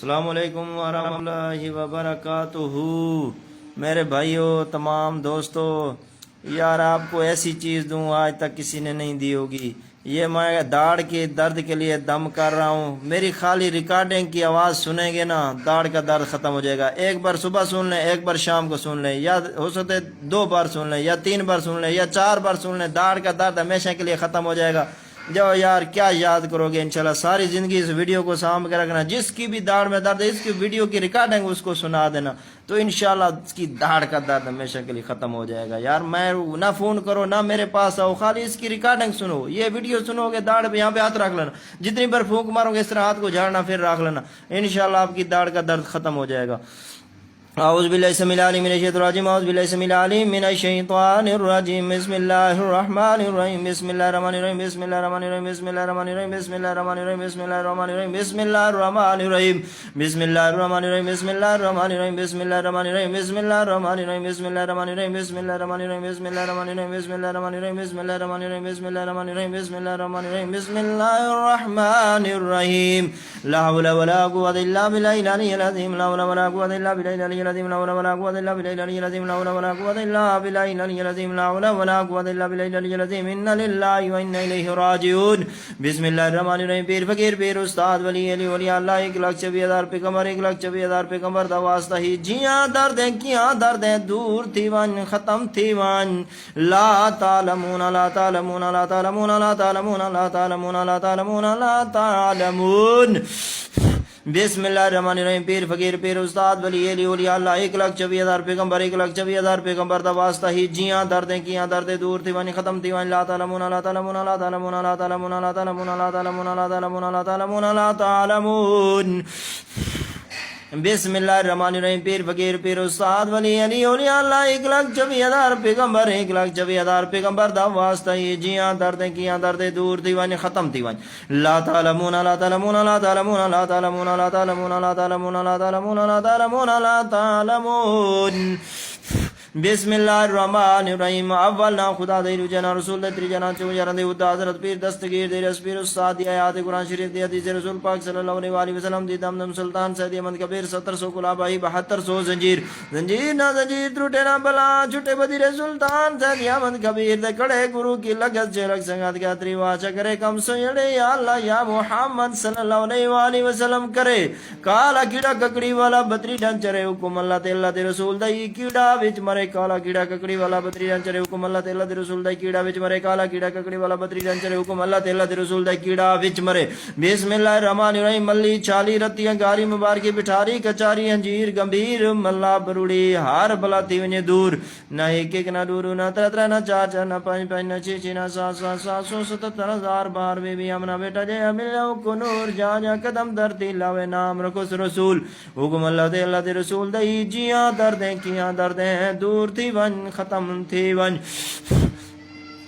السلام علیکم ورحمۃ اللہ وبرکاتہ۔ میرے بھائیوں، تمام دوستوں، یار آپ کو ایسی چیز دوں آج تک کسی نے نہیں دی ہوگی۔ یہ میں داڑھ کے درد کے لیے دم کر رہا ہوں۔ میری خالی ریکارڈنگ کی آواز سنیں گے نا، داڑھ کا درد ختم ہو جائے گا۔ ایک بار صبح سن لیں، ایک بار شام کو سن لیں، یا ہو سکے 2 بار سن لیں، یا 3 بار سن لیں، یا 4 بار سن لیں، داڑھ کا درد ہمیشہ کے لیے ختم ہو جائے گا۔ جو یار کیا یاد کرو گے، انشاءاللہ ساری زندگی اس ویڈیو کو سامنے کے رکھنا۔ جس کی بھی داڑھ میں درد ہے، اس کی ویڈیو کی ریکارڈنگ اس کو سنا دینا، تو انشاءاللہ اس کی داڑھ کا درد ہمیشہ کے لیے ختم ہو جائے گا۔ یار میں نہ فون کرو نہ میرے پاس آؤ، خالی اس کی ریکارڈنگ سنو، یہ ویڈیو سنو گے، داڑھ پہ یہاں پہ ہاتھ رکھ لینا، جتنی بار پھونک مارو گے اس طرح ہاتھ کو جھاڑنا پھر رکھ لینا، انشاءاللہ آپ کی داڑھ کا درد ختم ہو جائے گا۔ اعوذ باللہ السمیع العلیم من الشیطان الرجیم، اعوذ باللہ السمیع العلیم من الشیطان الرجیم، بسم اللہ الرحمن الرحیم، بسم اللہ الرحمن الرحیم، بسم اللہ الرحمن الرحیم، بسم اللہ الرحمن الرحیم، بسم اللہ الرحمن الرحیم، بسم اللہ الرحمن الرحیم، بسم اللہ الرحمن الرحیم، بسم اللہ الرحمن الرحیم، بسم اللہ الرحمن الرحیم، بسم اللہ الرحمن الرحیم، بسم اللہ الرحمن الرحیم، بسم اللہ الرحمن الرحیم، بسم اللہ الرحمن الرحیم، بسم اللہ الرحمن الرحیم، بسم اللہ الرحمن الرحیم، بسم اللہ الرحمن الرحیم، بسم اللہ الرحمن الرحیم، بسم اللہ الرحمن الرحیم، بسم اللہ الرحمن الرحیم، لا حول ولا قوة الا باللہ العلی العظیم، لا حول ولا قوة الا باللہ العلی العظیم، لا حول ولا قوة الا باللہ العلی العظیم، لا حول ولا قوة الا باللہ العلی العظیم، لا حول ولا قوة الا باللہ العلی العظیم، انا للہ و انا الیہ راجعون۔ بسم اللہ الرحمن الرحیم۔ پیر فقیر پیر استاد ولی علی ولی اللہ، 1,24,000 پیغمبر، 1,24,000 پیغمبر دا واسطہ ہی جیاں دردیں کیاں دردیں دور تھی ون ختم تھی ون، لا تعلمون لا تعلمون لا تعلمون لا تعلمون لا تعلمون لا تعلمون لا تعلمون۔ بسم اللہ الرحمن الرحیم۔ پیر فقیر پیر استاد ولی علی ولی اللہ، 1,24,000 پیغمبر، 1,24,000 پیغمبر دا واسطہ ہی جیاں دردیں کیاں دردیں دور تھی ون ختم تھی ون، لا تعلمون لا تعلمون لا تعلمون لا تعلمون لا تعلمون لا تعلمون لا تعلمون لا تعلمون لا تعلمون۔ بسم اللہ الرحمن الرحیم۔ پیر فقیر پیر استاد ولی علی اولیاء اللہ، 1,24,000 پیغمبر، 1,24,000 پیغمبر دا واسطہ ہی جیاں دردیں کیاں دردیں دور تھی ون ختم تھی ون، لا تعلمون لا تعلمون لا تعلمون لا تعلمون لا تعلمون لا تعلمون لا تعلمون لا تعلمون لا تعلمون۔ بسم اللہ الرحمن الرحیم۔ اول نا خدا دے جنا رسول دے تری جنا چو جرن دے ادا حضرت پیر دستگیر دے رس پیر استاد دی آیات قرآن شریف دی حدیث رسول پاک صلی اللہ علیہ وآلہ وسلم دی دم سلطان سید احمد کبیر 1700 کلابائی 7200 زنجیر، زنجیر نہ زنجیر ٹوٹے نہ بلا چھٹے بدیر سلطان سید احمد کبیر دے کڑے گرو کی لگت سے لگ سنگات کا تری واچا کرے کم سوڑے یا اللہ یا محمد صلی اللہ علیہ وآلہ وسلم کرے، کالا کیڑا ککڑی والا بطری ڈنچرے حکم اللہ تے اللہ دے رسول دے کیڑا وچ مرے، کالا کیڑا ککڑی والا بطری ڈنچرے حکم اللہ تے اللہ دے رسول دے کیڑا وچ مرے، کالا کیڑا ککڑی والا بطری ڈنچرے حکم اللہ تے اللہ دے رسول دے کیڑا وچ مرے۔ بسم اللہ الرحمن الرحیم۔ ملی چھالی رتیاں گاری مبارکی بٹھاری کچاری انجیر گمبھیر ملا بروڑی ہار بلاتی ونجے دور، نہ ایک ایک نہ دور نہ تر تر نہ چار چار نہ پانچ پانچ نہ چھ چھ نہ 777,000 بار بی بی امنا بیٹا جے ملو کو نور جا جا قدم درتی لاوے نام رکھو رسول حکم اللہ تے اللہ دے رسول دے جیاں دردیں کیاں دردیں دور تھی ون ختم تھی ون۔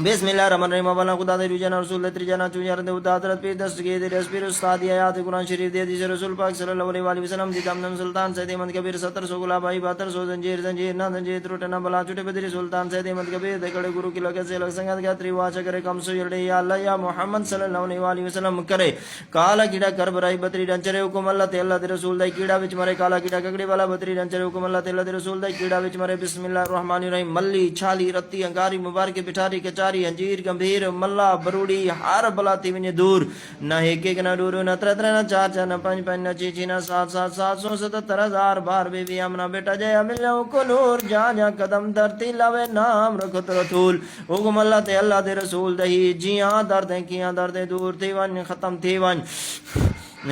بسم اللہ الرحمن الرحیم۔ اولا خدا دے جنا رسول دے جنا چو یار دے ادا حضرت پیر دستگیر دے رس پیر استاد دی آیات قرآن شریف دی حدیث رسول پاک صلی اللہ علیہ وآلہ وسلم دی دم سلطان سید احمد کبیر 1700 گلابائی 7200 زنجیر، زنجیر نہ زنجیر ٹوٹے نہ بلا چھٹے بدری سلطان سید احمد کبیر دے کڑے گرو کی لگے سے لگ سنگت کا تری واچا کرے کم سو یڑے یا اللہ یا محمد صلی اللہ علیہ وآلہ وسلم کرے، کالا کیڑا کر برائی بطری ڈنچرے حکم اللہ تے اللہ دے رسول دے کیڑا وچ مرے، کالا کیڑا ککڑی والا بطری ڈنچرے حکم اللہ تے اللہ دے رسول دے کیڑا وچ مرے۔ بسم اللہ الرحمن الرحیم۔ ملی چھالی رتی انگاری مبارک بٹھاری کچاری انجیر گمبھیر ملا بروڑی ہار بلاتی ونجے دور، نہ ایک ایک نہ دور نہ تر تر نہ چار چار نہ پانچ پانچ نہ چھ چھ نہ 777,000 بار بی بی امنا بیٹا جے ملو کو نور جا جا قدم درتی لاوے نام رکھو رسول حکم اللہ تے اللہ دے رسول دہی جیاں دردیں کیاں دردیں دور تھی ون ختم تھی ون۔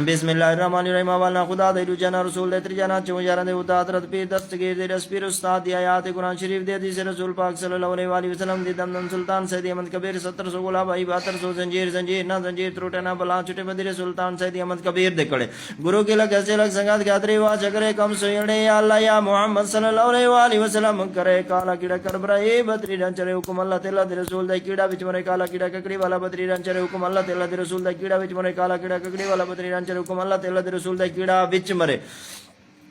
بسم اللہ الرحمن الرحیم۔ اولنا خدا دے جنا رسول دے جنا چو یار دے ادا حضرت پیر دستگیر دے رس پیر استاد دی آیات قرآن شریف دے حدیث رسول پاک صلی اللہ علیہ وآلہ وسلم دی دم سلطان سید احمد کبیر 1700 گلابائی 7200 زنجیر، زنجیر نہ زنجیر ٹوٹے نہ بلا چھٹے بدیر سلطان سید احمد کبیر دے کڑے گرو کے لگ سے لگ سنگات کا تری وا چکرے کم سوڑے یا اللہ یا محمد صلی اللہ علیہ وآلہ وسلم کرے، کالا کیڑا کربرا اے بطری ڈنچرے حکم اللہ تے اللہ دے رسول دے کیڑا وچ مرے، کالا کیڑا ککڑی والا بطری ڈنچرے حکم اللہ تے اللہ دے رسول دے کیڑا وچ مرے، کالا کیڑا ککڑی والا بطری ڈنچرے حکم اللہ تے اللہ دے رسول دے کیڑا وچ مرے۔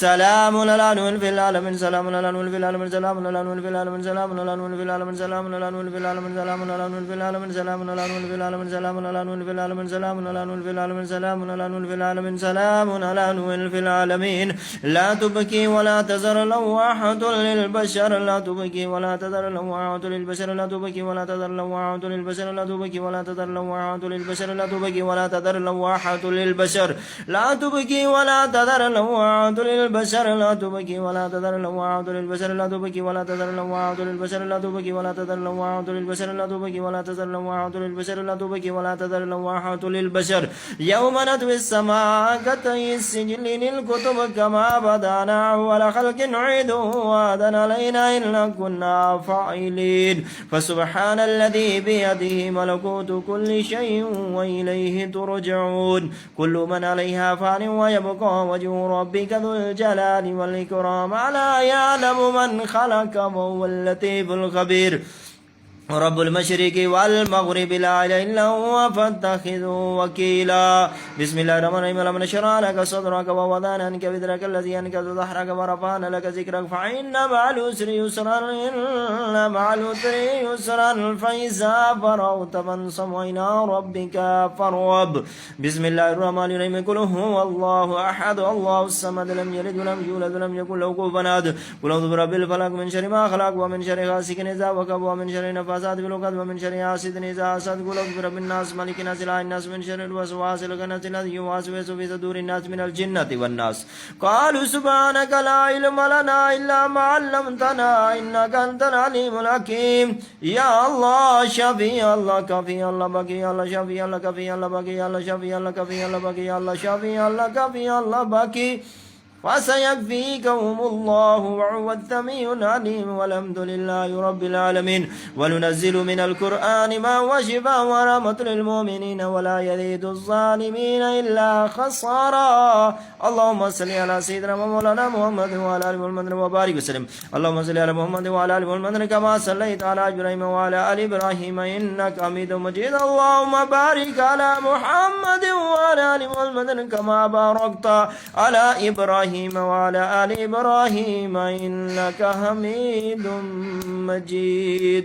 سلام على نور في العالمين سلام على نور في العالمين سلام على نور في العالمين سلام على نور في العالمين سلام على نور في العالمين سلام على نور في العالمين سلام على نور في العالمين سلام على نور في العالمين سلام على نور في العالمين سلام على نور في العالمين سلام على نور في العالمين لا تبكي ولا تذر لواحة للبشر لا تبكي ولا تذر لواحة للبشر لا تبكي ولا تذر لواحة للبشر لا تبكي ولا تذر لواحة للبشر لا تبكي ولا تذر لواحة للبشر لا تبكي ولا تذر لواحة للبشر لا تبكي ولا تذر لواحة للبشر لا تبكي ولا تذر لواحة للبشر لا تبكي ولا تذر لواحة للبشر لا تبكي ولا تذر لواحة للبشر لا تبكي ولا تذر لواحة للبشر يوم نطوي السماء كطي السجل للكتب كما بدانا أول خلق نعيده وعدا علينا إلا كنا فاعلين فسبحان الذي بيده ملكوت كل شيء وإليه ترجعون كل من عليها فان ويبقى وجه ربك ذو الجلال والإكرام ألا يعلم من خلق وهو اللطيف الخبير رب المشرق والمغرب لا إله إلا هو فاتخذه وكيلا بسم الله الرحمن الرحيم لم نشرح لك صدرك ووضعنا عنك وزرك الذي أنقض ظهرك ورفعنا لك ذكرك فإن مع العسر يسرا إن مع العسر يسرا فإذا فرغت فانصب وإلى ربك فارغب بسم الله الرحمن الرحيم قل هو الله أحد الله الصمد لم يلد ولم يولد ولم يكن له كفوا أحد قل أعوذ برب الفلق من شر ما خلق ومن شر غاسق إذا وقب ومن شر نفاثات في العقد ومن شر حاسد إذا حسد قل أعوذ برب الناس ملك الناس إله الناس من شر الوسواس الخناس الذي يوسوس في صدور الناس من الجنة والناس قالوا سبحانك لا علم لنا إلا ما علمتنا إنك أنت العليم الحكيم يا الله شفي الله كفي الله بقي الله شفي الله كفي الله بقي الله شفي الله كفي الله بقي الله شفي الله كفي الله بقي فسيكفيكهم الله وهو السميع العليم والحمد لله رب العالمين وننزل من القرآن ما هو شفاء ورحمة للمؤمنين ولا يزيد الظالمين إلا خسارا اللهم صل على سيدنا مولانا محمد وعلى آل محمد وبارك وسلم اللهم صل على محمد وعلى آل محمد كما صليت على إبراهيم وعلى آل إبراهيم إنك حميد مجيد اللهم بارك على محمد وعلى آل محمد كما باركت على إبراهيم وعلى آل إبراهيم إنك حميد مجيد